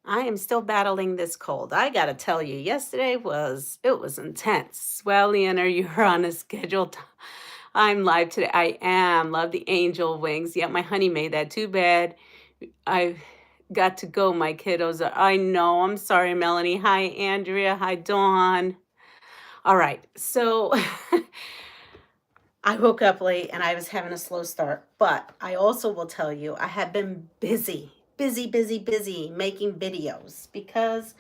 I am still battling this cold. I gotta tell you, yesterday was intense. Well, Leonard, you're on a schedule. I'm live today. I am. Love the angel wings. Yep, my honey made that. Too bad. I got to go. My kiddos are. I know. I'm sorry, Melanie. Hi, Andrea. Hi, Dawn. All right. So I woke up late and I was having a slow start, but I also will tell you I have been busy making videos because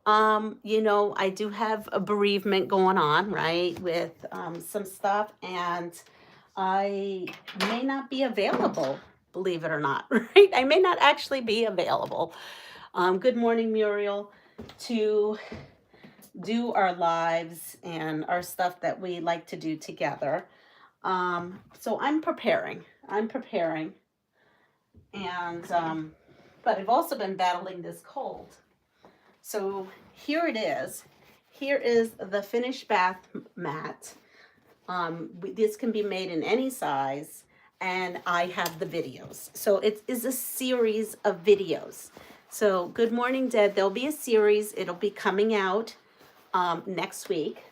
I do have a bereavement going on, right, with some stuff, and I may not be available, believe it or not, right? I may not actually be available. Good morning, Muriel, to do our lives and our stuff that we like to do together. So I'm preparing. And but I've also been battling this cold. So here it is. Here is the finished bath mat. This can be made in any size, and I have the videos. So it is a series of videos. So Good Morning Dad, there'll be a series. It'll be coming out next week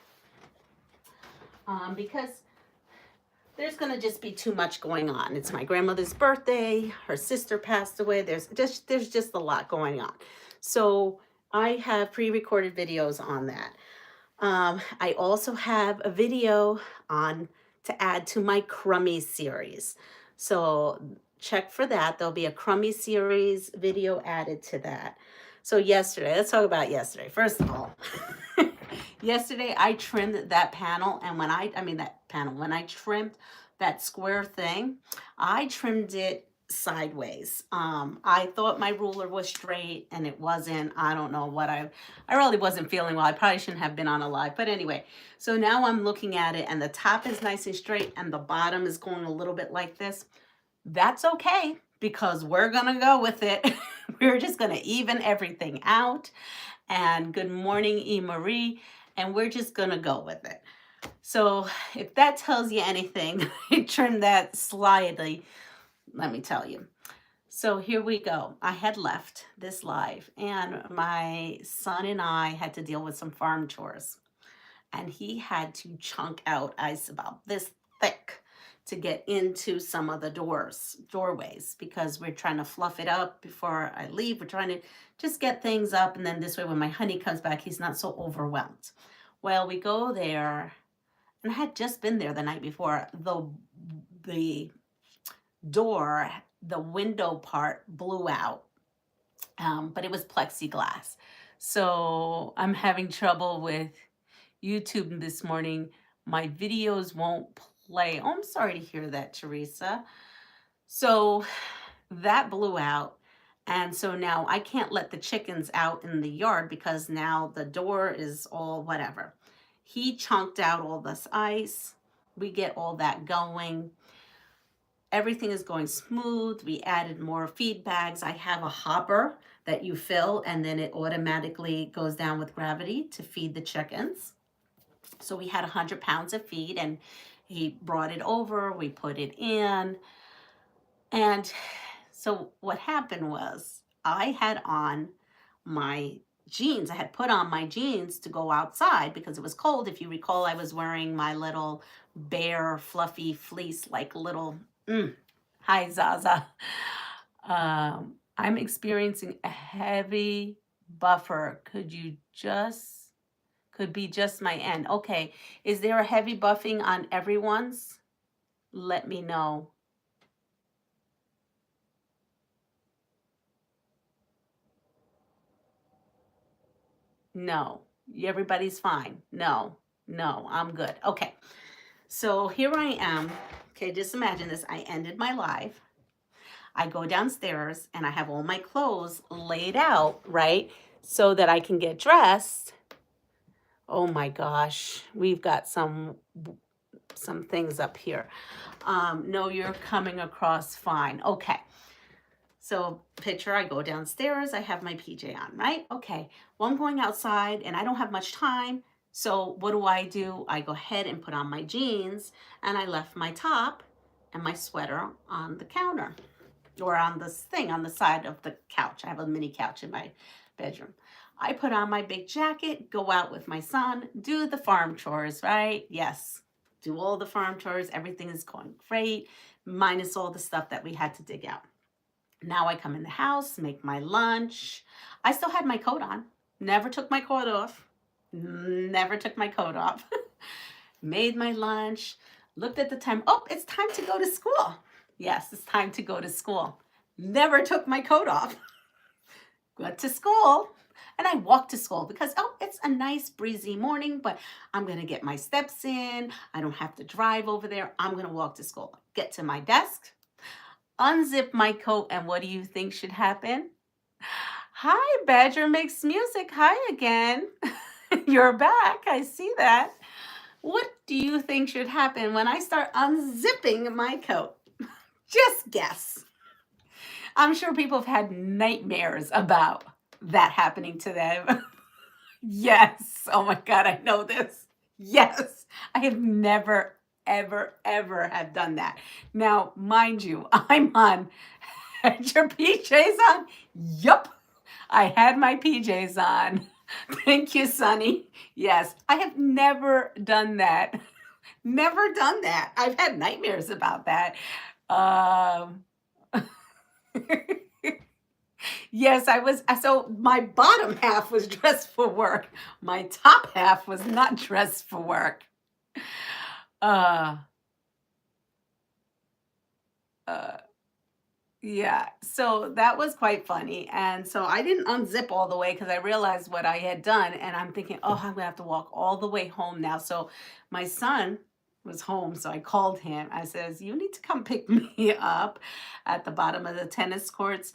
because there's going to just be too much going on. It's my grandmother's birthday. Her sister passed away. There's just a lot going on. So I have pre-recorded videos on that. I also have a video on to add to my crummy series. So check for that. There'll be a crummy series video added to that. So yesterday, let's talk about yesterday. First of all, yesterday I trimmed that panel, and when I trimmed that square thing, I trimmed it sideways. I thought my ruler was straight and it wasn't. I don't know what I really wasn't feeling well. I probably shouldn't have been on a live, but anyway. So now I'm looking at it and the top is nice and straight and the bottom is going a little bit like this. That's okay because we're gonna go with it. We're just gonna even everything out. And good morning, E. Marie. And we're just gonna go with it. So if that tells you anything, I trimmed that slightly, let me tell you. So here we go. I had left this live and my son and I had to deal with some farm chores. And he had to chunk out ice about this thick to get into some of the doorways, because we're trying to fluff it up before I leave. We're trying to just get things up. And then this way, when my honey comes back, he's not so overwhelmed. Well, we go there, and I had just been there the night before. The door, the window part blew out, but it was plexiglass. So I'm having trouble with YouTube this morning. My videos won't play. Oh, I'm sorry to hear that, Teresa. So that blew out. And so now I can't let the chickens out in the yard because now the door is all whatever. He chunked out all this ice. We get all that going. Everything is going smooth. We added more feed bags. I have a hopper that you fill and then it automatically goes down with gravity to feed the chickens. So we had 100 pounds of feed and he brought it over. We put it in. And so what happened was I had on my jeans. I had put on my jeans to go outside because it was cold. If you recall, I was wearing my little bear fluffy fleece, like little, hi Zaza. I'm experiencing a heavy buffer. Could be just my end. Okay, is there a heavy buffing on everyone's? Let me know. No, everybody's fine. No, I'm good. Okay, so here I am. Okay, just imagine this. I ended my live. I go downstairs and I have all my clothes laid out, right? So that I can get dressed. Oh my gosh, we've got some things up here. No, you're coming across fine. Okay. So picture, I go downstairs, I have my PJ on, right? Okay, well, I'm going outside and I don't have much time. So what do? I go ahead and put on my jeans and I left my top and my sweater on the counter. or on this thing on the side of the couch. I have a mini couch in my bedroom. I put on my big jacket, go out with my son, do the farm chores, right? Yes, do all the farm chores. Everything is going great, minus all the stuff that we had to dig out. Now I come in the house, make my lunch. I still had my coat on, never took my coat off, never took my coat off. Made my lunch, looked at the time. Oh, it's time to go to school. Yes, it's time to go to school. Never took my coat off. Went to school. And I walked to school because, oh, it's a nice breezy morning, but I'm going to get my steps in. I don't have to drive over there. I'm going to walk to school. Get to my desk, unzip my coat, and what do you think should happen? Hi, Badger Makes Music. Hi again. You're back. I see that. What do you think should happen when I start unzipping my coat? Just guess. I'm sure people have had nightmares about that happening to them. Yes. Oh my God, I know this. Yes. I have never, ever, ever have done that. Now, mind you, I'm on. Had your PJs on? Yup. I had my PJs on. Thank you, Sonny. Yes, I have never done that. Never done that. I've had nightmares about that. Yes, I was. So my bottom half was dressed for work. My top half was not dressed for work. Uh, uh, Yeah, so that was quite funny. And so I didn't unzip all the way because I realized what I had done. And I'm thinking, oh, I'm gonna have to walk all the way home now. So my son was home. So I called him. I says, you need to come pick me up at the bottom of the tennis courts.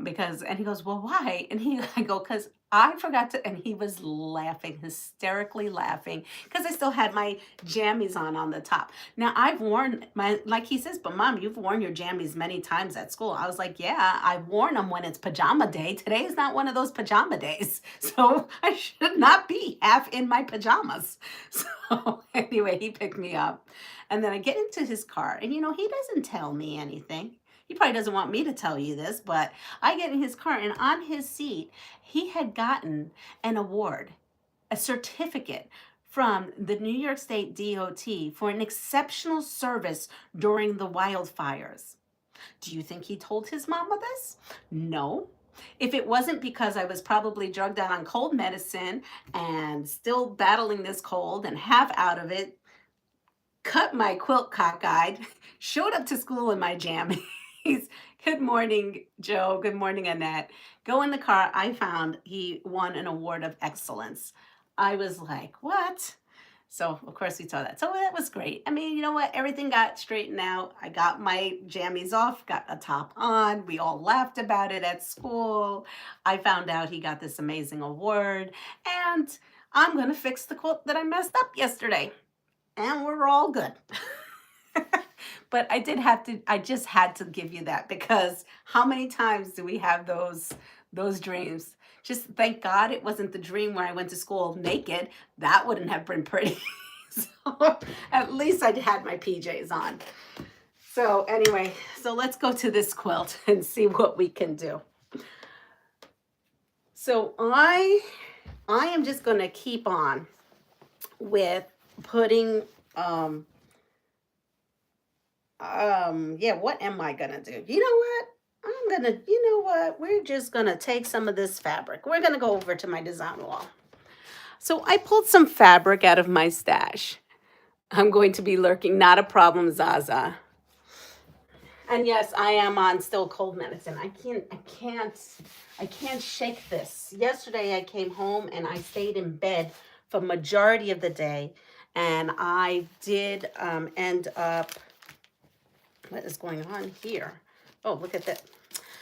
Because and he goes, well, why? And I go, because I forgot to, and he was laughing, hysterically laughing, because I still had my jammies on the top. Now I've worn my, like he says, but Mom, you've worn your jammies many times at school. I was like, yeah, I've worn them when it's pajama day. Today is not one of those pajama days. So I should not be half in my pajamas. So anyway, he picked me up. And then I get into his car and, he doesn't tell me anything. He probably doesn't want me to tell you this, but I get in his car and on his seat, he had gotten an award, a certificate from the New York State DOT for an exceptional service during the wildfires. Do you think he told his mama this? No. If it wasn't because I was probably drugged out on cold medicine and still battling this cold and half out of it, cut my quilt cockeyed, showed up to school in my jammies. Good morning, Joe. Good morning, Annette. Go in the car. I found he won an award of excellence. I was like, what? So, of course, we saw that. So that was great. I mean, you know what? Everything got straightened out. I got my jammies off, got a top on. We all laughed about it at school. I found out he got this amazing award. And I'm going to fix the quilt that I messed up yesterday. And we're all good. But I just had to give you that because how many times do we have those dreams? Just thank God it wasn't the dream where I went to school naked. That wouldn't have been pretty. So at least I had my PJs on. So anyway, so let's go to this quilt and see what we can do. So I am just going to keep on with putting what am I gonna do? You know what? We're just gonna take some of this fabric. We're gonna go over to my design wall. So I pulled some fabric out of my stash. I'm going to be lurking, not a problem, Zaza. And yes, I am on still cold medicine. I can't shake this. Yesterday I came home and I stayed in bed for majority of the day, and I did end up. What is going on here? Oh, look at that.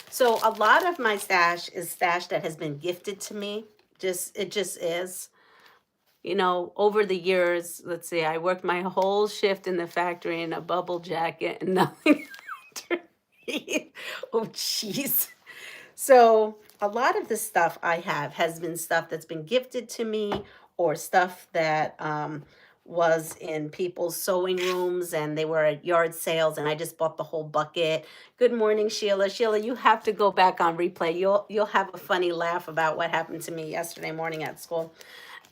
So a lot of my stash is stash that has been gifted to me. It just is. Over the years, let's see, I worked my whole shift in the factory in a bubble jacket and nothing underneath. Oh, jeez. So a lot of the stuff I have has been stuff that's been gifted to me or stuff that was in people's sewing rooms and they were at yard sales and I just bought the whole bucket. Good morning, Sheila. Sheila, you have to go back on replay. You'll have a funny laugh about what happened to me yesterday morning at school.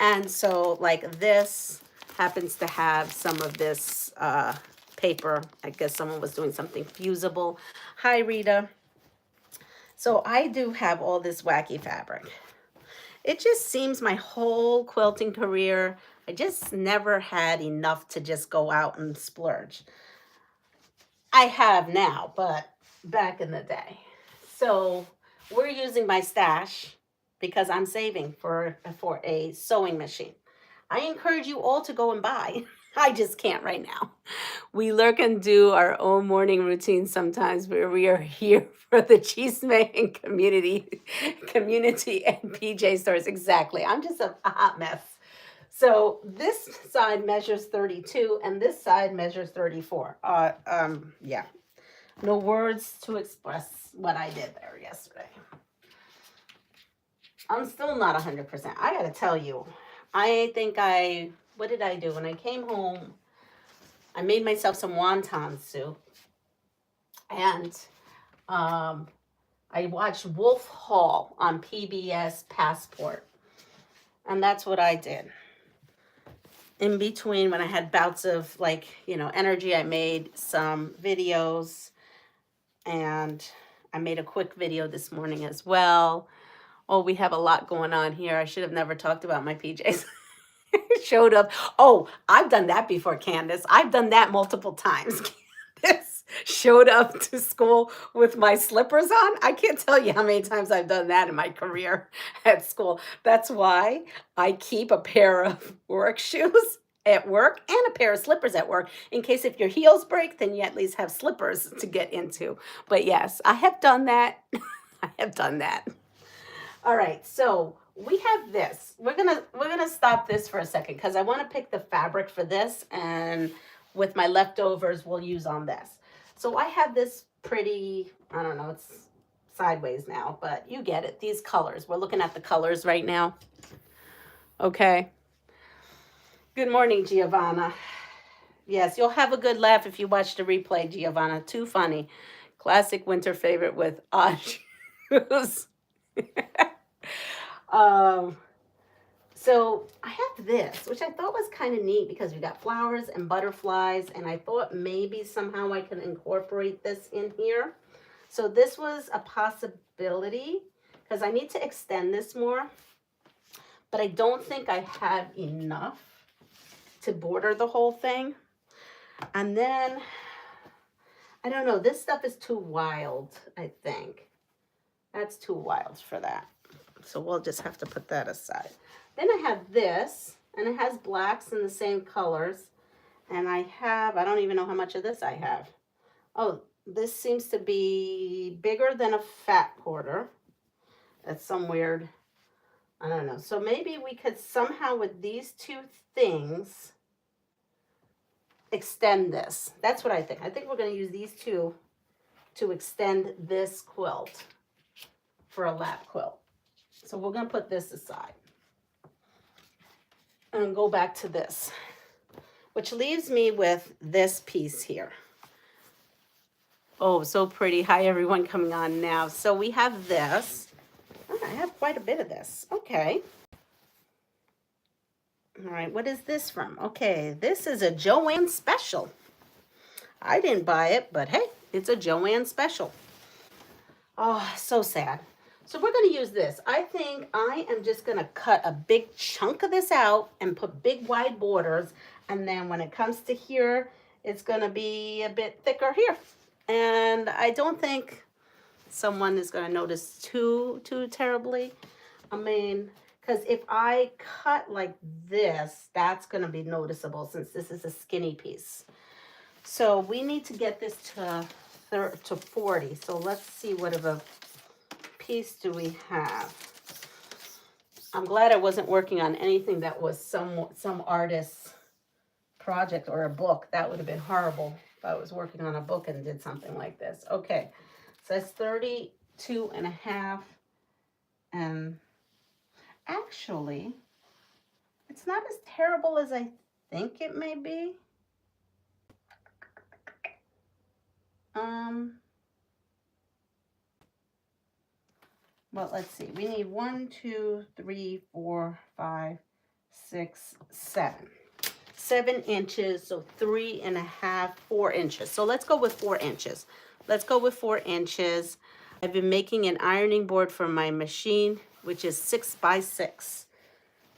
And so like this happens to have some of this paper. I guess someone was doing something fusible. Hi, Rita. So I do have all this wacky fabric. It just seems my whole quilting career, I just never had enough to just go out and splurge. I have now, but back in the day. So we're using my stash because I'm saving for a sewing machine. I encourage you all to go and buy. I just can't right now. We lurk and do our own morning routine sometimes where we are here for the cheese making community and PJ stores. Exactly. I'm just a hot mess. So this side measures 32 and this side measures 34. Yeah. No words to express what I did there yesterday. I'm still not 100%. I gotta tell you, what did I do? When I came home, I made myself some wonton soup. And I watched Wolf Hall on PBS Passport. And that's what I did. In between, when I had bouts of energy, I made some videos. And I made a quick video this morning as well. Oh, we have a lot going on here. I should have never talked about my PJs. Showed up. Oh, I've done that before, Candace. I've done that multiple times. Candace showed up to school with my slippers on. I can't tell you how many times I've done that in my career at school. That's why I keep a pair of work shoes at work and a pair of slippers at work in case if your heels break, then you at least have slippers to get into. But yes, I have done that. I have done that. All right, so we have this. We're gonna stop this for a second because I want to pick the fabric for this, and with my leftovers, we'll use on this. So I have this pretty, I don't know, it's sideways now, but you get it. These colors. We're looking at the colors right now. Okay. Good morning, Giovanna. Yes, you'll have a good laugh if you watch the replay, Giovanna. Too funny. Classic winter favorite with odd shoes. So I have this, which I thought was kind of neat because we got flowers and butterflies, and I thought maybe somehow I can incorporate this in here. So this was a possibility because I need to extend this more, but I don't think I have enough to border the whole thing. And then, I don't know, this stuff is too wild, I think. That's too wild for that. So we'll just have to put that aside. Then I have this, and it has blacks in the same colors. And I don't even know how much of this I have. Oh, this seems to be bigger than a fat quarter. That's some weird, I don't know. So maybe we could somehow with these two things extend this. That's what I think. I think we're going to use these two to extend this quilt for a lap quilt. So we're going to put this aside and go back to this, which leaves me with this piece here. Oh, so pretty. Hi, everyone coming on now. So we have this. Oh, I have quite a bit of this. Okay. All right, what is this from? Okay, this is a Joann special. I didn't buy it, but hey, it's a Joann special. Oh, so sad. So we're going to use this. I think I am just going to cut a big chunk of this out and put big wide borders. And then when it comes to here, it's going to be a bit thicker here. And I don't think someone is going to notice too terribly. I mean, because if I cut like this, that's going to be noticeable since this is a skinny piece. So we need to get this to 40. So let's see what of a piece do we have. I'm glad I wasn't working on anything that was some artist's project or a book. That would have been horrible if I was working on a book and did something like this. Okay, so that's 32 and a half. And actually, it's not as terrible as I think it may be. Well, let's see. We need 1, 2, 3, 4, 5, 6, 7. 7 inches, so 3.5, 4 inches. So let's go with 4 inches. Let's go with 4 inches. I've been making an ironing board for my machine, which is 6 by 6.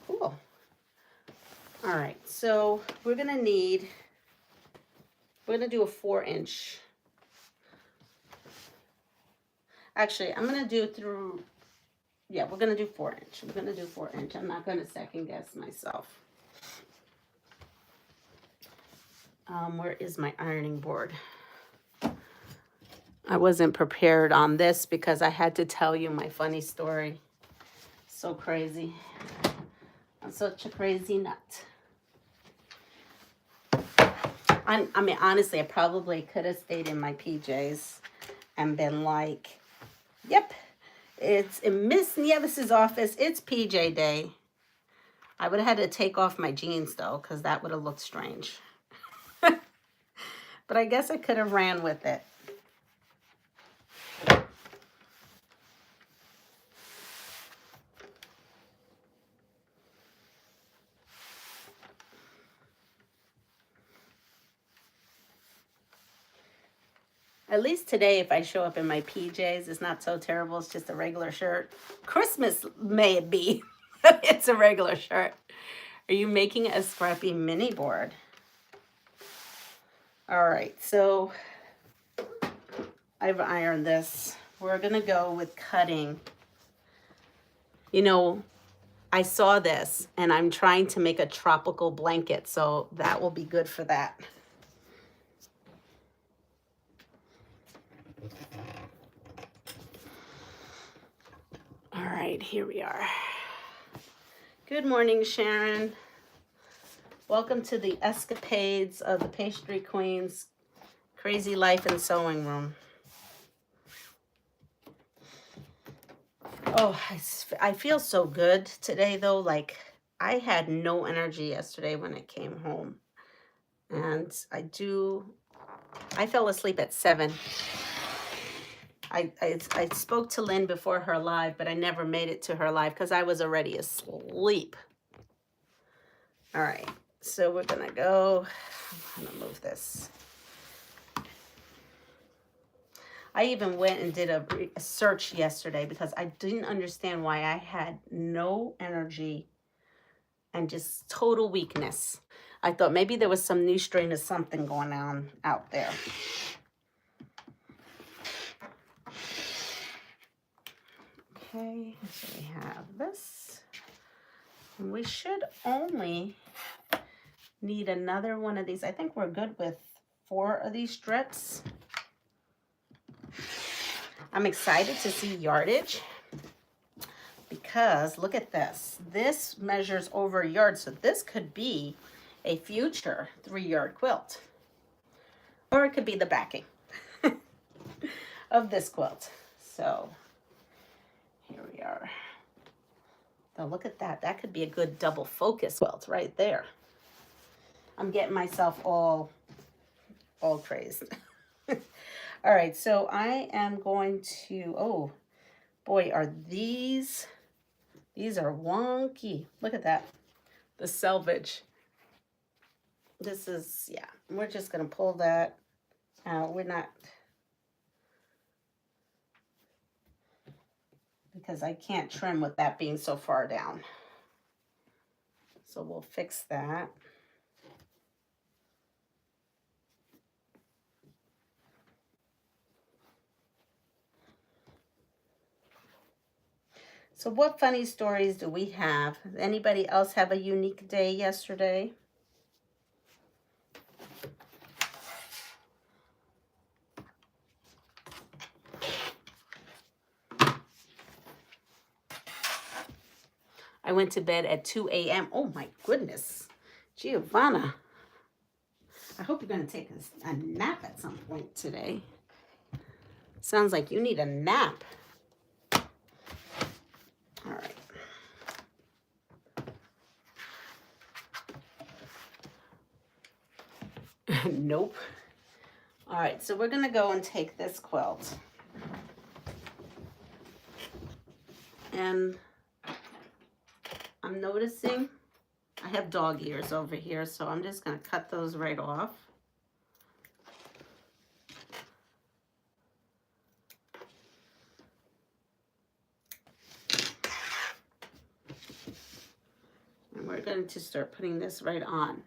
Cool. All right, so we're gonna do a 4-inch. Actually, I'm gonna do through, yeah, we're gonna do 4-inch. We're gonna do 4-inch. I'm not gonna second guess myself. Where is my ironing board? I wasn't prepared on this because I had to tell you my funny story. So crazy. I'm such a crazy nut. I mean, honestly, I probably could have stayed in my PJs and been like, yep, it's in Miss Nieves' office. It's PJ day. I would have had to take off my jeans, though, because that would have looked strange. But I guess I could have ran with it. At least today, if I show up in my PJs, it's not so terrible. It's just a regular shirt. Christmas may it be. It's a regular shirt. Are you making a Scrappy mini board? All right, so I've ironed this. We're going to go with cutting. You know, I saw this, and I'm trying to make a tropical blanket, so that will be good for that. All right, here we are. Good morning, Sharon. Welcome to the escapades of the Pastryqueen's crazy life and sewing room. Oh, I feel so good today, though. Like, I had no energy yesterday when I came home. And I fell asleep at 7. I spoke to Lynn before her live, but I never made it to her live because I was already asleep. All right, so we're gonna go, I'm gonna move this. I even went and did a search yesterday because I didn't understand why I had no energy and just total weakness. I thought maybe there was some new strain of something going on out there. Okay, so we have this. And we should only need another one of these. I think we're good with 4 of these strips. I'm excited to see yardage because look at this. This measures over a yard, so this could be a future 3-yard quilt. Or it could be the backing of this quilt. So here we are. Now look at that. That could be a good double focus quilt right there. I'm getting myself all crazed. All right, so I am going to, oh boy, are these are wonky. Look at that, the selvage. This is, yeah, we're just gonna pull that out. We're not, because I can't trim with that being so far down. So we'll fix that. So what funny stories do we have? Anybody else have a unique day yesterday? I went to bed at 2 a.m. Oh my goodness. Giovanna. I hope you're going to take a nap at some point today. Sounds like you need a nap. All right. Nope. All right, so we're gonna go and take this quilt. And I'm noticing I have dog ears over here, so I'm just gonna cut those right off. And we're going to start putting this right on.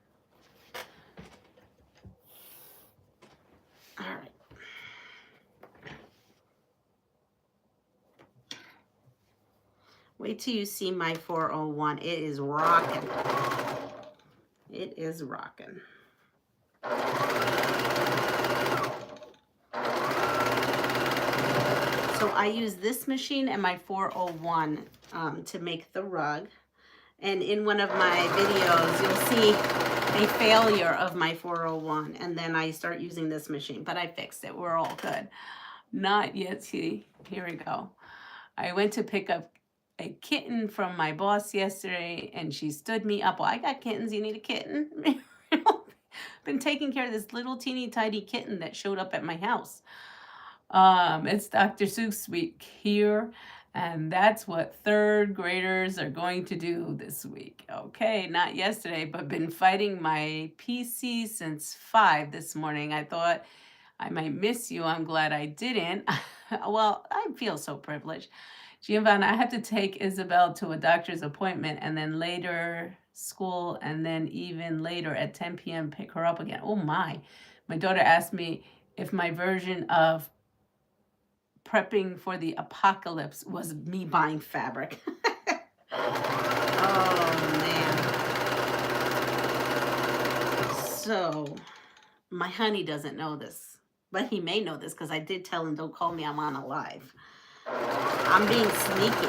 All right. Wait till you see my 401. It is rocking. It is rocking. So I use this machine and my 401 to make the rug. And in one of my videos, you'll see a failure of my 401. And then I start using this machine, but I fixed it. We're all good. Not yet. See, here we go. I went to pick up a kitten from my boss yesterday, and she stood me up. Well, I got kittens. You need a kitten? Been taking care of this little teeny tiny kitten that showed up at my house. It's Dr. Seuss week here, and that's what third graders are going to do this week. Okay, not yesterday, but been fighting my PC since 5 this morning. I thought I might miss you. I'm glad I didn't. Well, I feel so privileged. Giovanna, I have to take Isabel to a doctor's appointment and then later school and then even later at 10 p.m. pick her up again. Oh my. My daughter asked me if my version of prepping for the apocalypse was me buying fabric. Oh man. So my honey doesn't know this, but he may know this because I did tell him, don't call me, I'm on a live. I'm being sneaky.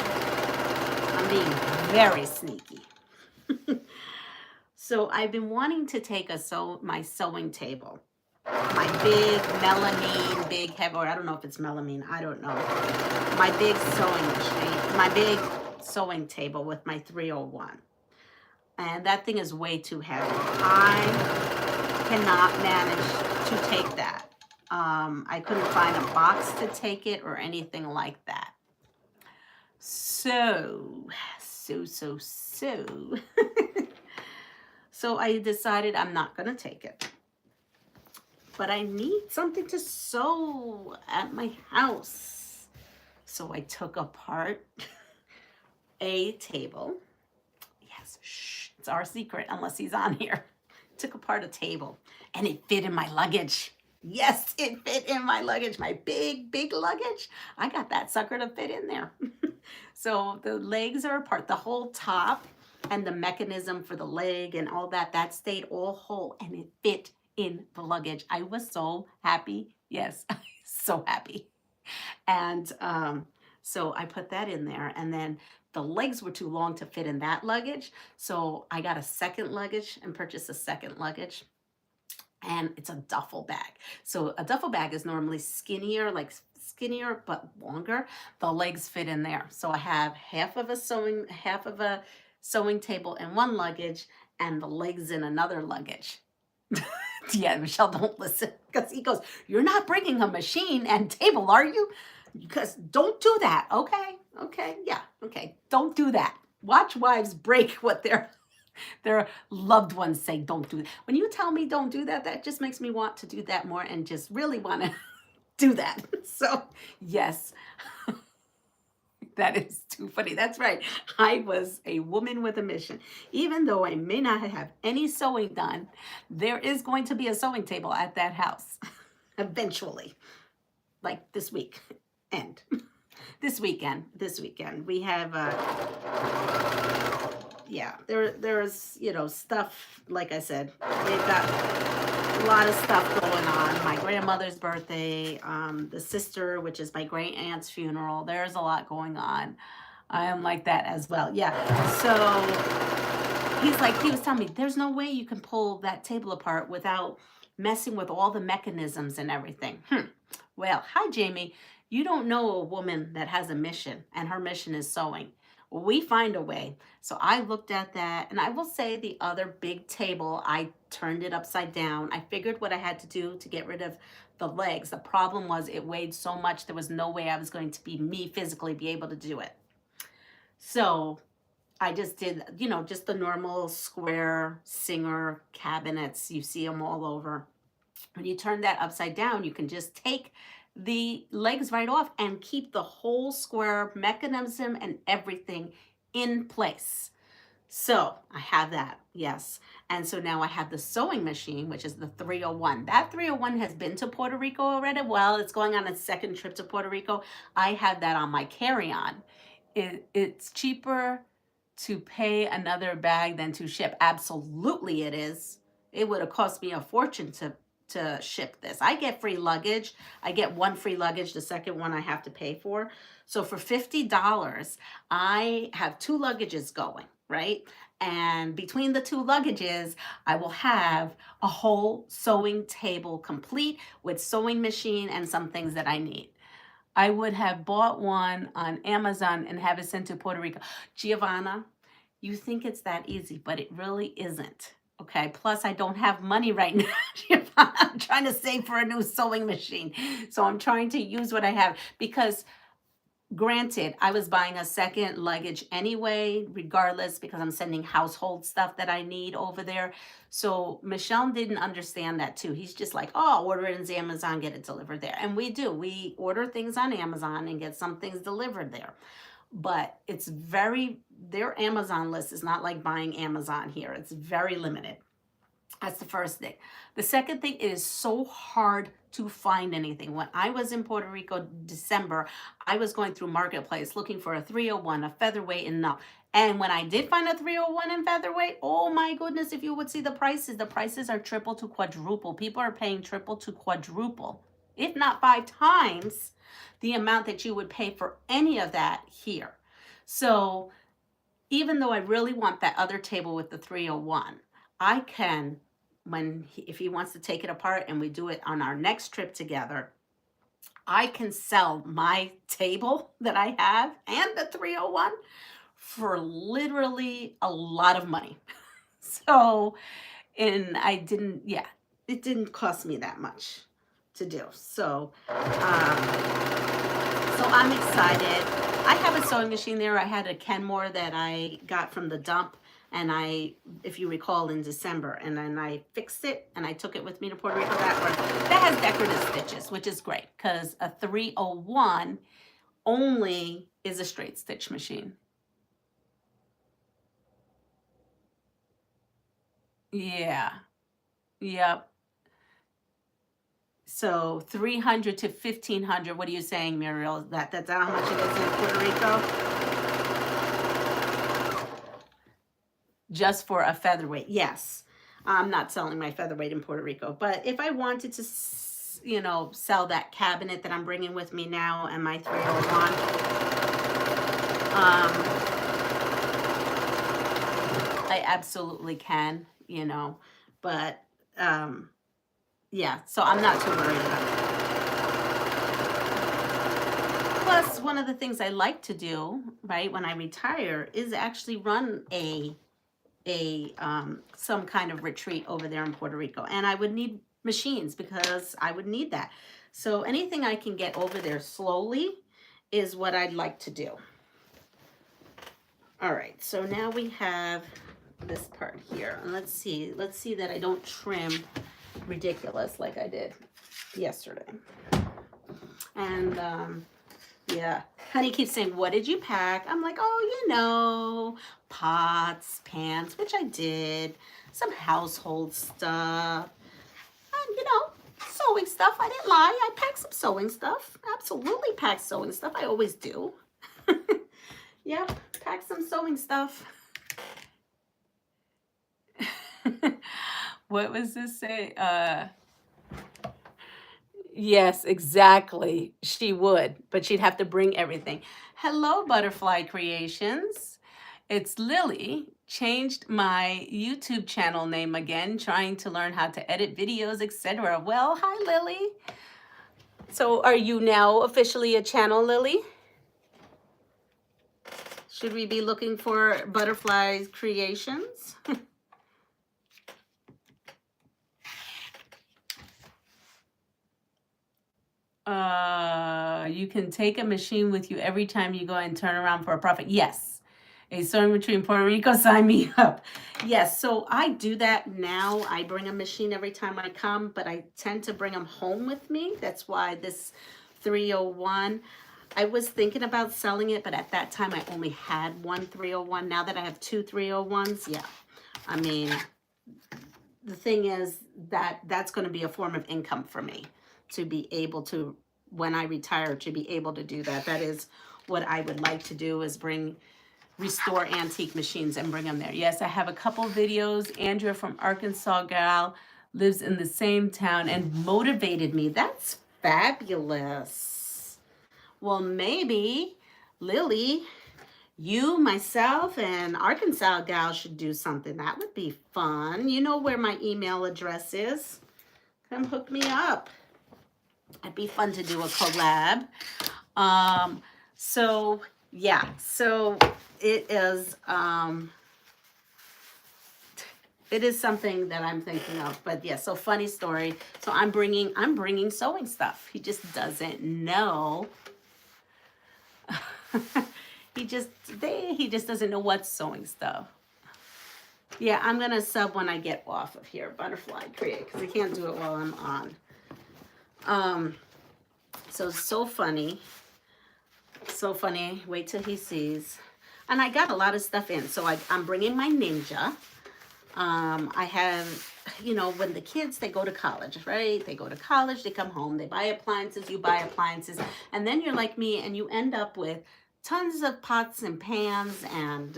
I'm being very sneaky. So I've been wanting to take my sewing table, my big melamine, big heavy, or I don't know if it's melamine, I don't know. My big sewing machine, my big sewing table with my 301. And that thing is way too heavy. I cannot manage to take that. I couldn't find a box to take it or anything like that. So So I decided I'm not going to take it. But I need something to sew at my house. So I took apart a table. Yes, shh, it's our secret unless he's on here. Took apart a table and it fit in my luggage. Yes, it fit in my luggage, my big, big luggage. I got that sucker to fit in there. So the legs are apart, the whole top and the mechanism for the leg and all that, that stayed all whole and it fit in the luggage. I was so happy. Yes, so happy. And so I put that in there, and then the legs were too long to fit in that luggage. So I got a second luggage and purchased a second luggage. And it's a duffel bag. So a duffel bag is normally skinnier, but longer. The legs fit in there. So I have half of a sewing table in one luggage and the legs in another luggage. Yeah, Michelle, don't listen, because he goes, you're not bringing a machine and table, are you? Because don't do that. Okay, yeah, okay. Don't do that. Watch wives break what their loved ones say don't do that. When you tell me don't do that, that just makes me want to do that more and just really want to do that. So yes, that is too funny. That's right. I was a woman with a mission. Even though I may not have any sewing done, there is going to be a sewing table at that house eventually, like this week and this weekend. We have yeah, there's, stuff, like I said, they've got a lot of stuff going on. My grandmother's birthday, the sister, which is my great aunt's funeral. There's a lot going on. I am like that as well. Yeah. So he was telling me, there's no way you can pull that table apart without messing with all the mechanisms and everything. Well, hi, Jamie. You don't know a woman that has a mission, and her mission is sewing, we find a way. So I looked at that, and I will say the other big table, I turned it upside down. I figured what I had to do to get rid of the legs. The problem was it weighed so much, there was no way I was going to be physically be able to do it. So I just did, you know, just the normal square Singer cabinets. You see them all over. When you turn that upside down, you can just take the legs right off and keep the whole square mechanism and everything in place. So I have that, yes. And so now I have the sewing machine, which is the 301. That 301 has been to Puerto Rico already. Well, it's going on its second trip to Puerto Rico. I have that on my carry-on. It's cheaper to pay another bag than to ship. Absolutely it is. It would have cost me a fortune to ship this. I get free luggage. I get one free luggage. The second one I have to pay for. So for $50, I have 2 luggages going, right? And between the 2 luggages, I will have a whole sewing table complete with sewing machine and some things that I need. I would have bought one on Amazon and have it sent to Puerto Rico. Giovanna, you think it's that easy, but it really isn't. Okay, plus I don't have money right now. I'm trying to save for a new sewing machine. So I'm trying to use what I have because granted, I was buying a second luggage anyway, regardless, because I'm sending household stuff that I need over there. So Michelle didn't understand that too. He's just like, oh, order it in Amazon, get it delivered there. And we do. We order things on Amazon and get some things delivered there. But it's their Amazon list is not like buying Amazon here. It's very limited. That's the first thing. The second thing, it is so hard to find anything. When I was in Puerto Rico December, I was going through Marketplace looking for a 301, a featherweight, and no. And when I did find a 301 in featherweight, oh my goodness, if you would see the prices are triple to quadruple. People are paying triple to quadruple, if not 5 times the amount that you would pay for any of that here. So even though I really want that other table with the 301, I can, if he wants to take it apart and we do it on our next trip together, I can sell my table that I have and the 301 for literally a lot of money. So, and it didn't cost me that much to do. So I'm excited. I have a sewing machine there. I had a Kenmore that I got from the dump, and if you recall, in December, and then I fixed it and I took it with me to Puerto Rico. That has decorative stitches, which is great because a 301 only is a straight stitch machine. Yeah. Yep. So 300 to 1,500. What are you saying, Muriel? That's how much it is in Puerto Rico? Just for a featherweight, yes. I'm not selling my featherweight in Puerto Rico, but if I wanted to, you know, sell that cabinet that I'm bringing with me now and my 301, I absolutely can, you know, but yeah, so I'm not too worried about it. Plus, one of the things I like to do, right, when I retire is actually run some kind of retreat over there in Puerto Rico. And I would need machines because I would need that. So anything I can get over there slowly is what I'd like to do. All right, so now we have this part here. And let's see that I don't trim ridiculous like I did yesterday. And yeah, honey keeps saying, what did you pack? I'm like, oh, you know, pots, pans, which I did, some household stuff, and, you know, sewing stuff. I didn't lie. I packed some sewing stuff. Absolutely packed sewing stuff. I always do. Yep, packed some sewing stuff. What was this say? Yes, exactly. She would, but she'd have to bring everything. Hello, Butterfly Creations. It's Lily. Changed my YouTube channel name again, trying to learn how to edit videos, etc. Well, hi, Lily. So are you now officially a channel, Lily? Should we be looking for butterfly creations? You can take a machine with you every time you go and turn around for a profit. Yes. A sewing machine in Puerto Rico, sign me up. Yes, so I do that now. I bring a machine every time I come, but I tend to bring them home with me. That's why this 301, I was thinking about selling it, but at that time I only had one 301. Now that I have two 301s, yeah. I mean, the thing is that that's going to be a form of income for me to be able to, when I retire, to be able to do that. That is what I would like to do, is restore antique machines and bring them there. Yes, I have a couple videos. Andrea from Arkansas gal lives in the same town and motivated me. That's fabulous. Well, maybe Lily, you, myself, and Arkansas gal should do something. That would be fun. You know where my email address is. Come hook me up. It'd be fun to do a collab. So yeah, so it is something that I'm thinking of. But yeah, so funny story. So I'm bringing sewing stuff. He just doesn't know. he just doesn't know what's sewing stuff. Yeah, I'm gonna sub when I get off of here, Butterfly Create, because I can't do it while I'm on. So funny. So funny. Wait till he sees. And I got a lot of stuff in. So I'm bringing my Ninja. I have, you know, when the kids, they go to college, right? They go to college, they come home, they buy appliances, you buy appliances. And then you're like me and you end up with tons of pots and pans and,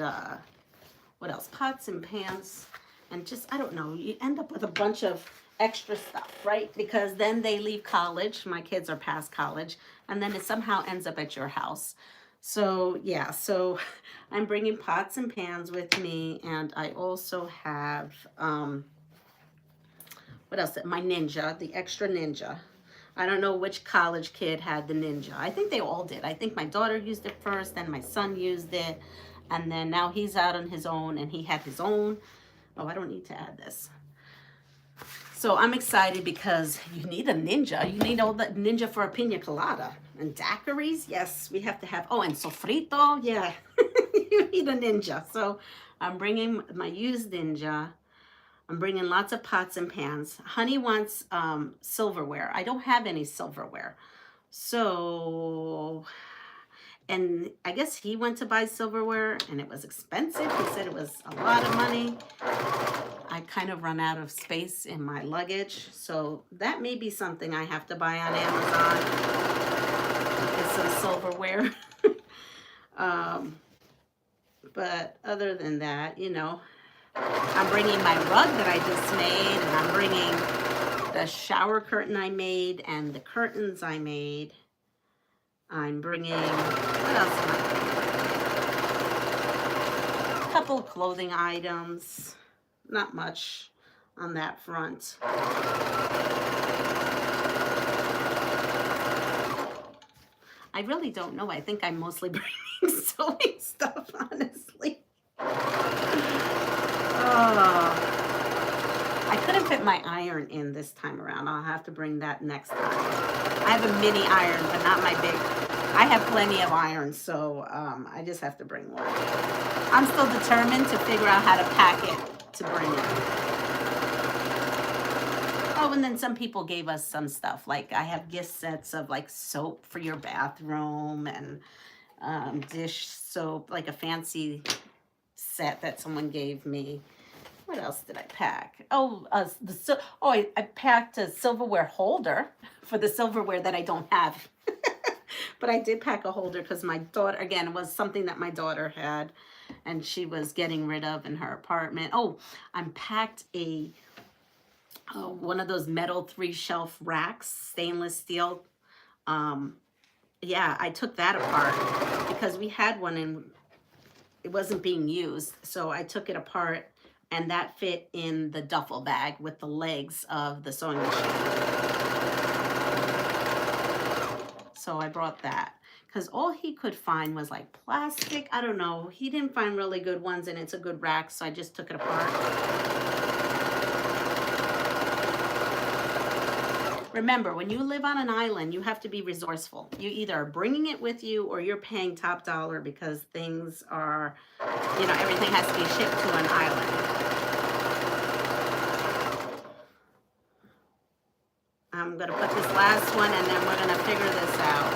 what else? Pots and pans and just, I don't know, you end up with a bunch of extra stuff, right? Because then they leave college. My kids are past college, and then it somehow ends up at your house. So yeah, so I'm bringing pots and pans with me, and I also have, what else? My Ninja, the extra Ninja. I don't know which college kid had the Ninja. I think they all did. I think my daughter used it first, then my son used it, and then now he's out on his own, and he had his own. Oh, I don't need to add this. So I'm excited because you need a Ninja. You need all the Ninja for a pina colada. And daiquiris, yes, we have to have. Oh, and sofrito, yeah. You need a Ninja. So I'm bringing my used Ninja. I'm bringing lots of pots and pans. Honey wants silverware. I don't have any silverware. So, and I guess he went to buy silverware and it was expensive. He said it was a lot of money. I kind of run out of space in my luggage. So that may be something I have to buy on Amazon. Get some silverware. But other than that, you know, I'm bringing my rug that I just made, and I'm bringing the shower curtain I made and the curtains I made. I'm bringing, what else am I bringing? A couple clothing items. Not much on that front. I really don't know. I think I'm mostly bringing sewing stuff, honestly. I couldn't fit my iron in this time around. I'll have to bring that next time. I have a mini iron, but not my big. I have plenty of iron, so I just have to bring one. I'm still determined to figure out how to pack it to bring it. Oh, and then some people gave us some stuff. Like I have gift sets of like soap for your bathroom and dish soap, like a fancy set that someone gave me. What else did I pack? Oh, I packed a silverware holder for the silverware that I don't have. But I did pack a holder because my daughter, again, it was something that my daughter had and she was getting rid of in her apartment. Oh, I packed one of those metal 3-shelf racks, stainless steel. Yeah, I took that apart because we had one and it wasn't being used. So I took it apart and that fit in the duffel bag with the legs of the sewing machine. So I brought that because all he could find was like plastic. I don't know. He didn't find really good ones, and it's a good rack, so I just took it apart. Remember, when you live on an island, you have to be resourceful. You either are bringing it with you or you're paying top dollar because things are, you know, everything has to be shipped to an island. I'm going to put this last one and then we're going to figure this out.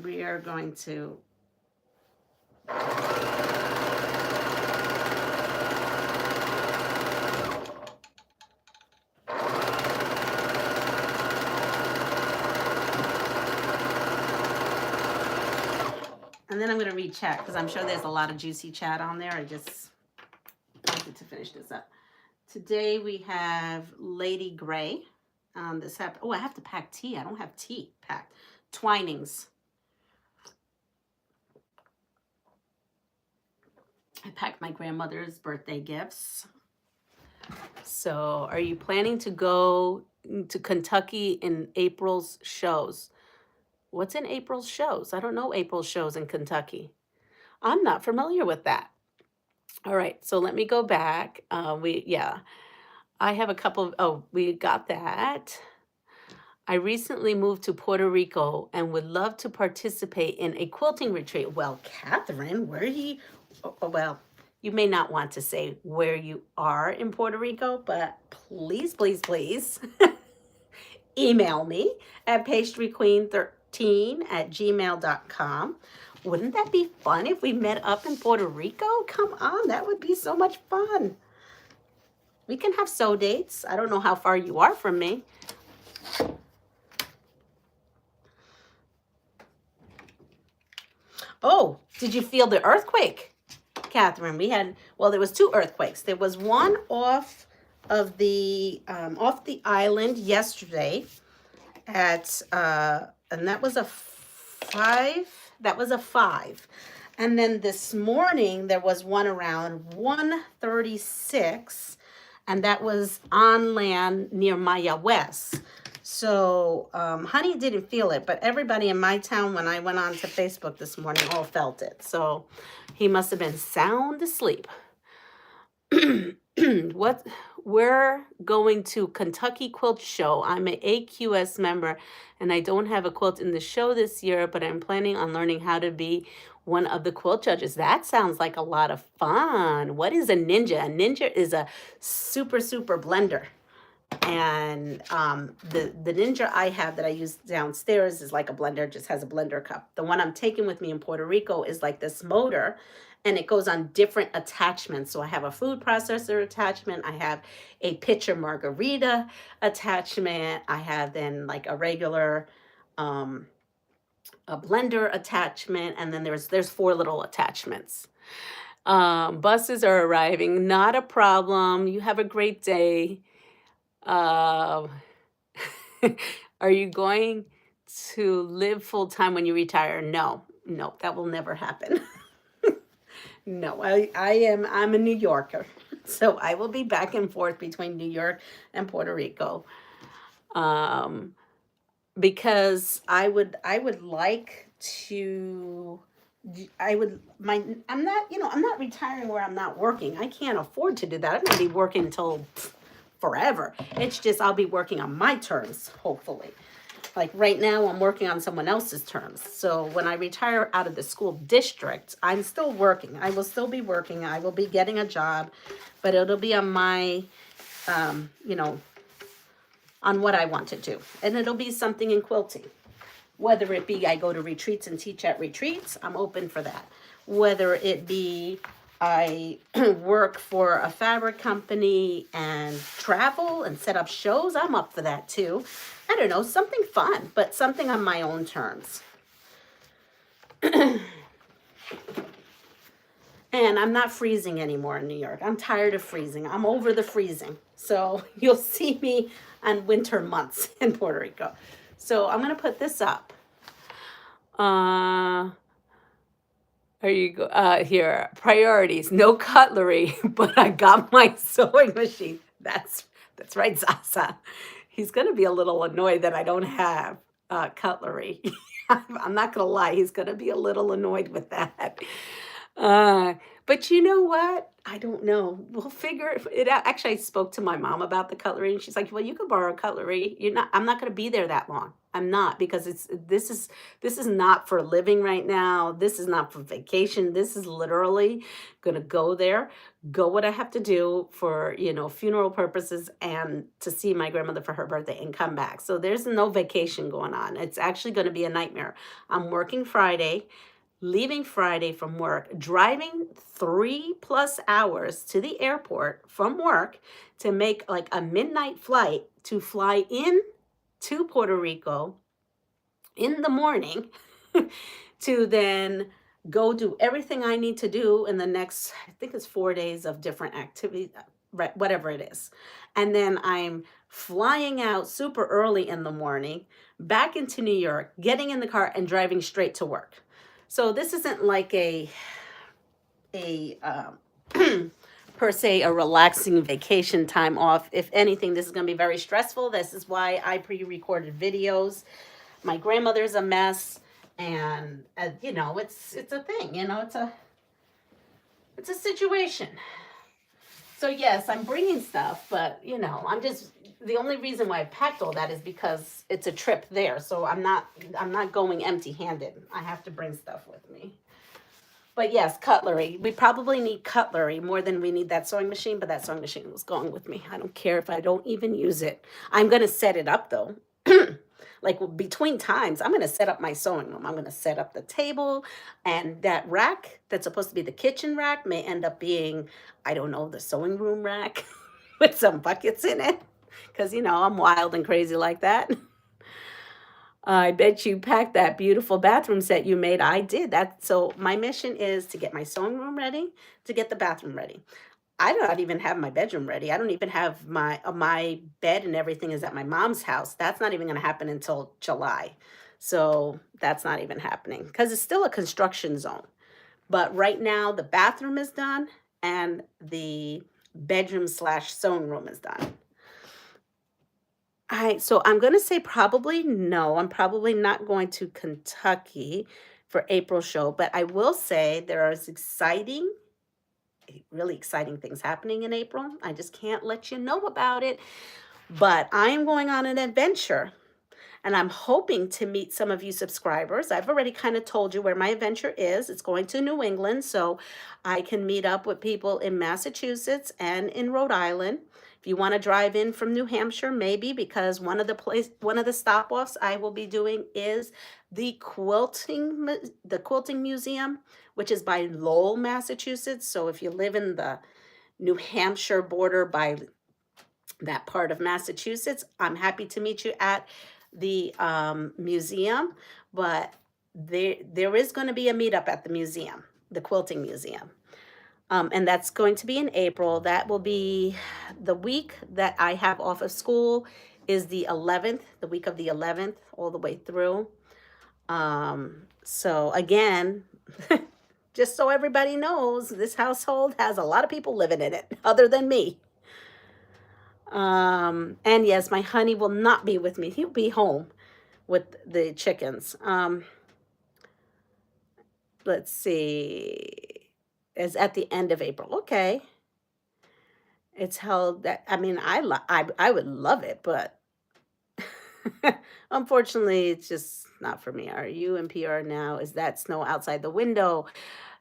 We are going to and then I'm going to read chat because I'm sure there's a lot of juicy chat on there. I just wanted to finish this up. Today we have Lady Gray. Oh, I have to pack tea. I don't have tea packed. Twinings. I packed my grandmother's birthday gifts. So, are you planning to go to Kentucky in April's shows? What's in April's shows? I don't know April's shows in Kentucky. I'm not familiar with that. All right, so let me go back. I have a couple of, we got that. I recently moved to Puerto Rico and would love to participate in a quilting retreat. Well, Catherine, where are you? Well, you may not want to say where you are in Puerto Rico, but please, please, please email me at pastryqueen13@gmail.com. Wouldn't that be fun if we met up in Puerto Rico? Come on, that would be so much fun. We can have sew dates. I don't know how far you are from me. Oh, did you feel the earthquake, Catherine? There was 2 earthquakes. There was one off the island yesterday and that was a 5. That was a 5. And then this morning there was one around 1:36, and that was on land near Maya West. So Honey didn't feel it, but everybody in my town, when I went on to Facebook this morning, all felt it. So he must have been sound asleep. We're going to Kentucky Quilt Show. I'm an AQS member, and I don't have a quilt in the show this year, but I'm planning on learning how to be one of the quilt judges. That sounds like a lot of fun. What is a ninja? A ninja is a super, super blender. And the Ninja I have that I use downstairs is like a blender, just has a blender cup. The one I'm taking with me in Puerto Rico is like this motor, and it goes on different attachments. So I have a food processor attachment, I have a pitcher margarita attachment, I have then like a regular a blender attachment, and then there's 4 little attachments. Buses are arriving, not a problem. You have a great day. Are you going to live full time when you retire? No, that will never happen. No, I'm a New Yorker, so I will be back and forth between New York and Puerto Rico. Because I'm not retiring where I'm not working. I can't afford to do that. I'm going to be working until forever. It's just I'll be working on my terms, hopefully. Like right now, I'm working on someone else's terms. So when I retire out of the school district, I'm still working. I will still be working. I will be getting a job, but it'll be on my, on what I want to do. And it'll be something in quilting. Whether it be I go to retreats and teach at retreats, I'm open for that. Whether it be I work for a fabric company and travel and set up shows, I'm up for that too. I don't know, something fun, but something on my own terms. And I'm not freezing anymore in New York. I'm tired of freezing. I'm over the freezing. So you'll see me on winter months in Puerto Rico. So I'm going to put this up. Here, priorities, no cutlery, but I got my sewing machine. That's right, Zaza. He's going to be a little annoyed that I don't have cutlery. I'm not gonna lie, he's gonna be a little annoyed with that. Uh, but you know what? I don't know. We'll figure it out. Actually, I spoke to my mom about the cutlery, and she's like, "Well, you can borrow cutlery. You're not. I'm not going to be there that long. I'm not because this is not for living right now. This is not for vacation. This is literally going to go there, go what I have to do for funeral purposes, and to see my grandmother for her birthday and come back. So there's no vacation going on. It's actually going to be a nightmare. I'm working Friday, leaving Friday from work, driving 3+ hours to the airport from work to make like a midnight flight to fly in to Puerto Rico in the morning to then go do everything I need to do in the next, I think it's 4 days of different activities, right, whatever it is. And then I'm flying out super early in the morning back into New York, getting in the car and driving straight to work. So this isn't like a per se a relaxing vacation time off. If anything, this is going to be very stressful. This is why I pre-recorded videos. My grandmother's a mess, and it's a thing. It's a situation. So yes, I'm bringing stuff, but I'm just, the only reason why I packed all that is because it's a trip there. So I'm not going empty-handed. I have to bring stuff with me. But yes, cutlery. We probably need cutlery more than we need that sewing machine, but that sewing machine was going with me. I don't care if I don't even use it. I'm going to set it up though. Like between times, I'm going to set up my sewing room. I'm going to set up the table, and that rack that's supposed to be the kitchen rack may end up being, I don't know, the sewing room rack with some buckets in it. Because, I'm wild and crazy like that. I bet you packed that beautiful bathroom set you made. I did that. So my mission is to get my sewing room ready, to get the bathroom ready. I don't even have my bedroom ready. I don't even have my bed, and everything is at my mom's house. That's not even going to happen until July. So that's not even happening because it's still a construction zone. But right now the bathroom is done and the bedroom slash sewing room is done. So I'm going to say probably no. I'm probably not going to Kentucky for April show, but I will say there are really exciting things happening in April. I just can't let you know about it, but I'm going on an adventure, and I'm hoping to meet some of you subscribers. I've already kind of told you where my adventure is. It's going to New England, so I can meet up with people in Massachusetts and in Rhode Island. If you want to drive in from New Hampshire, maybe, because one of the stop-offs I will be doing is the quilting museum, which is by Lowell, Massachusetts. So if you live in the New Hampshire border by that part of Massachusetts, I'm happy to meet you at the museum. But there is going to be a meetup at the museum, the quilting museum. And that's going to be in April. That will be the week that I have off of school is the 11th, the week of the 11th, all the way through. So again, just so everybody knows, this household has a lot of people living in it other than me. And yes, my honey will not be with me. He'll be home with the chickens. Let's see. It's at the end of April. Okay. It's held that, I mean, I would love it, but unfortunately, it's just not for me. Are you in PR now? Is that snow outside the window?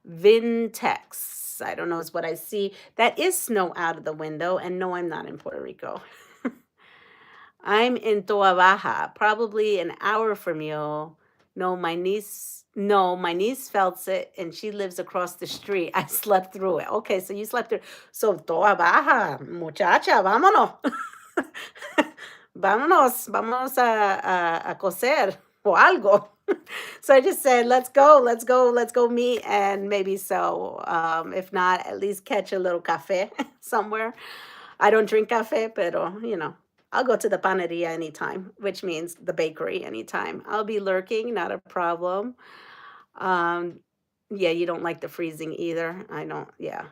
Vintex, I don't know, is what I see. That is snow out of the window, and no, I'm not in Puerto Rico. I'm in Toa Baja, probably an hour from you. No, my niece felt it, and she lives across the street. I slept through it. Okay, so you slept through. So Toa Baja, muchacha, vámonos. Vámonos a coser o algo. So I just said, let's go meet, and maybe so. If not, at least catch a little cafe somewhere. I don't drink cafe, pero, I'll go to the panaderia anytime, which means the bakery anytime. I'll be lurking, not a problem. Yeah, you don't like the freezing either. I don't, yeah.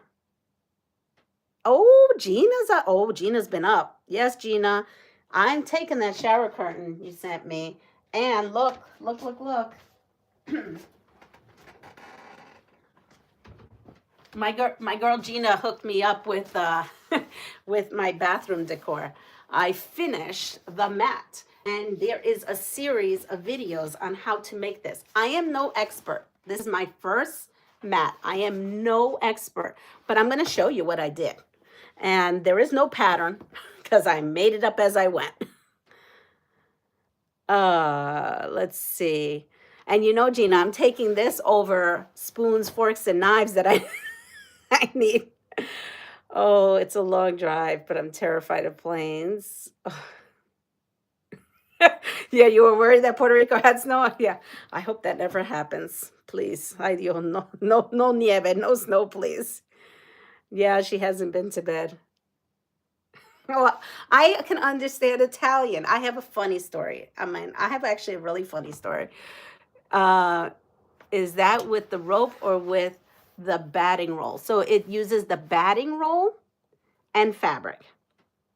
Oh, Gina's been up. Yes, Gina. I'm taking that shower curtain you sent me, And look. My girl Gina hooked me up with with my bathroom decor. I finished the mat, and there is a series of videos on how to make this. I am no expert. This is my first mat. I am no expert, but I'm going to show you what I did. And there is no pattern because I made it up as I went. Let's see. And you know, Gina, I'm taking this over spoons, forks, and knives that I I need. Oh, it's a long drive, but I'm terrified of planes. Yeah, you were worried that Puerto Rico had snow? Yeah, I hope that never happens. Please. Ay, Dios, no nieve, no snow, please. Yeah, she hasn't been to bed. Well, I can understand Italian. I have a funny story. I mean, I have actually a really funny story. Uh, is that with the rope or with the batting roll? So it uses the batting roll and fabric.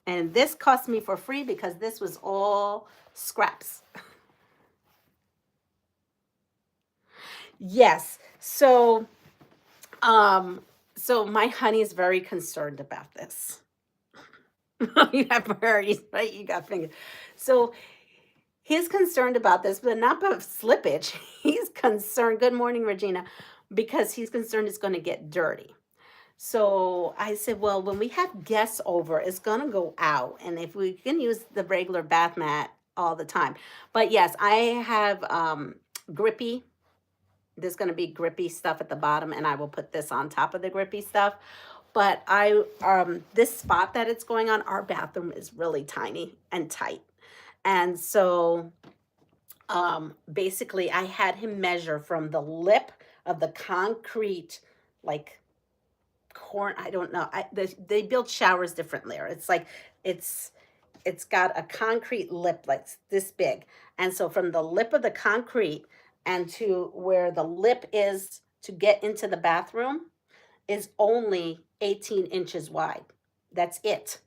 And this cost me for free because this was all scraps. Yes. So my honey is very concerned about this. You have priorities, right? You got fingers. So he's concerned about this, but not about slippage. He's concerned. Good morning, Regina, because he's concerned it's going to get dirty. So I said, well, when we have guests over, it's going to go out. And if we can use the regular bath mat all the time. But yes, I have grippy. There's going to be grippy stuff at the bottom, and I will put this on top of the grippy stuff. But this spot that it's going on, our bathroom is really tiny and tight. And so basically I had him measure from the lip of the concrete, like I don't know. They build showers differently. It's like it's got a concrete lip like this big, and so from the lip of the concrete and to where the lip is to get into the bathroom is only 18 inches wide. That's it.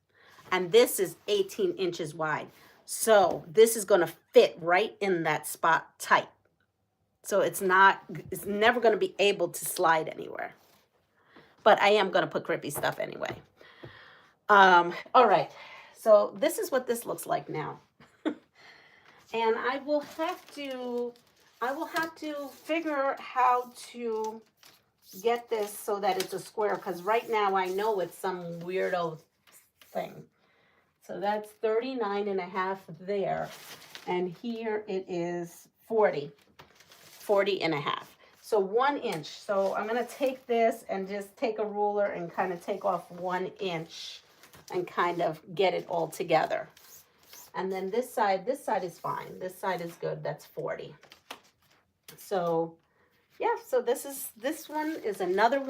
And this is 18 inches wide. So this is going to fit right in that spot tight. So it's never going to be able to slide anywhere. But I am going to put grippy stuff anyway. All right. So this is what this looks like now. And I will have to figure how to get this so that it's a square, because right now I know it's some weirdo thing. So that's 39.5 there, and here it is 40.5. So 1 inch. So I'm going to take this and just take a ruler and kind of take off 1 inch and kind of get it all together. And then this side is fine. This side is good. That's 40. So yeah, so this one is another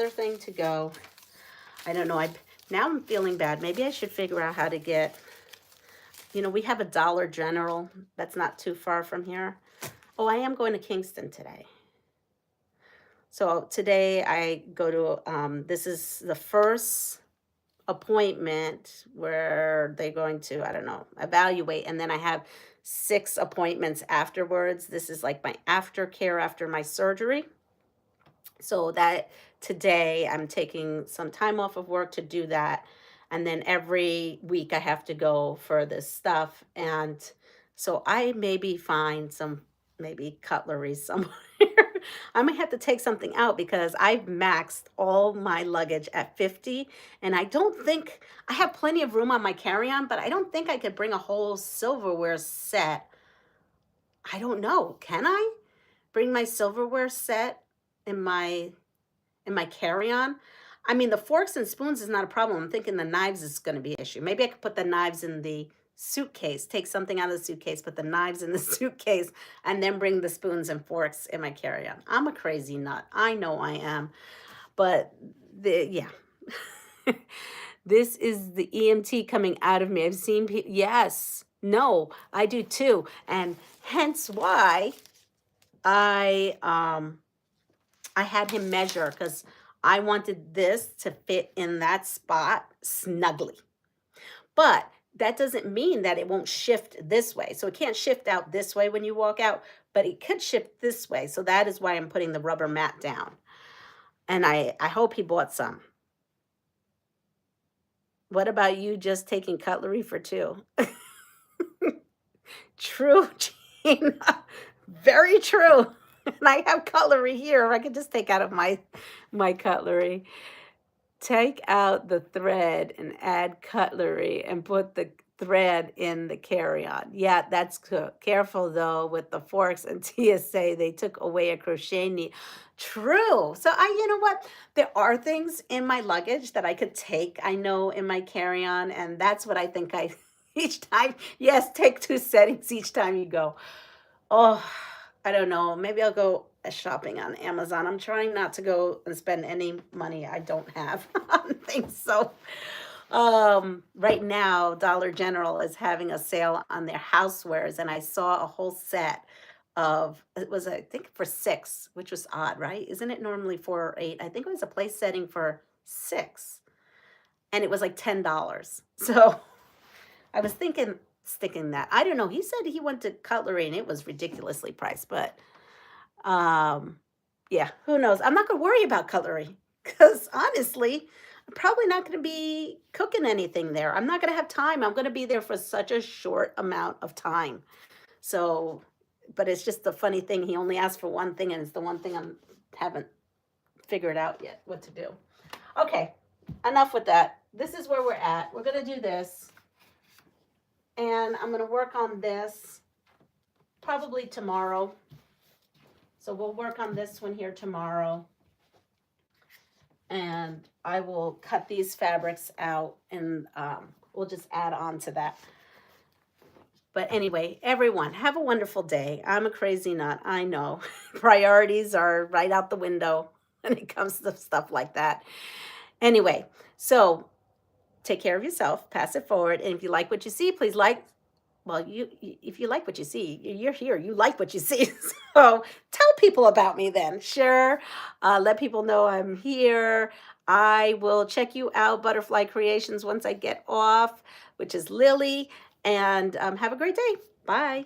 thing to go. I don't know. Now I'm feeling bad. Maybe I should figure out how to get, we have a Dollar General that's not too far from here. Oh, I am going to Kingston today. So today I go to, this is the first appointment where they're going to, I don't know, evaluate. And then I have 6 appointments afterwards. This is like my aftercare after my surgery. So that today I'm taking some time off of work to do that. And then every week I have to go for this stuff. And so I maybe find some cutlery somewhere. I might have to take something out because I've maxed all my luggage at 50. And I don't think, I have plenty of room on my carry-on, but I don't think I could bring a whole silverware set. I don't know. Can I bring my silverware set in my carry-on? I mean, the forks and spoons is not a problem. I'm thinking the knives is going to be an issue. Maybe I could put the knives in the suitcase, take something out of the suitcase, put the knives in the suitcase, and then bring the spoons and forks in my carry-on. I'm a crazy nut. I know I am. But yeah. This is the EMT coming out of me. I've seen people, yes, no, I do too. And hence why I had him measure, because I wanted this to fit in that spot snugly. But that doesn't mean that it won't shift this way. So it can't shift out this way when you walk out, but it could shift this way. So that is why I'm putting the rubber mat down. And I hope he bought some. What about you just taking cutlery for two? True, Gina. Very true. And I have cutlery here. I could just take out of my cutlery. Take out the thread and add cutlery and put the thread in the carry-on. Yeah, that's good. Careful though with the forks and TSA. They took away a crochet needle. True. So you know what? There are things in my luggage that I could take, I know, in my carry-on, and that's what I think I each time. Yes, take 2 settings each time you go. Oh, I don't know. Maybe I'll go shopping on Amazon. I'm trying not to go and spend any money I don't have on things. So, right now, Dollar General is having a sale on their housewares, and I saw a whole set of it was I think for 6, which was odd, right? Isn't it normally 4 or 8? I think it was a place setting for 6, and it was like $10. So I was thinking sticking that. I don't know. He said he went to cutlery and it was ridiculously priced, but yeah, who knows? I'm not gonna worry about cutlery because honestly, I'm probably not gonna be cooking anything there. I'm not gonna have time. I'm gonna be there for such a short amount of time. So, but it's just the funny thing. He only asked for one thing, and it's the one thing I haven't figured out yet what to do. Okay, enough with that. This is where we're at. We're gonna do this. And I'm going to work on this probably tomorrow. So we'll work on this one here tomorrow. And I will cut these fabrics out and we'll just add on to that. But anyway, everyone, have a wonderful day. I'm a crazy nut, I know. Priorities are right out the window when it comes to stuff like that. Anyway, so take care of yourself, pass it forward, and if you like what you see, please like. Well, if you like what you see, you're here. You like what you see, so tell people about me then. Sure, let people know I'm here. I will check you out, Butterfly Creations, once I get off, which is Lily, and have a great day. Bye.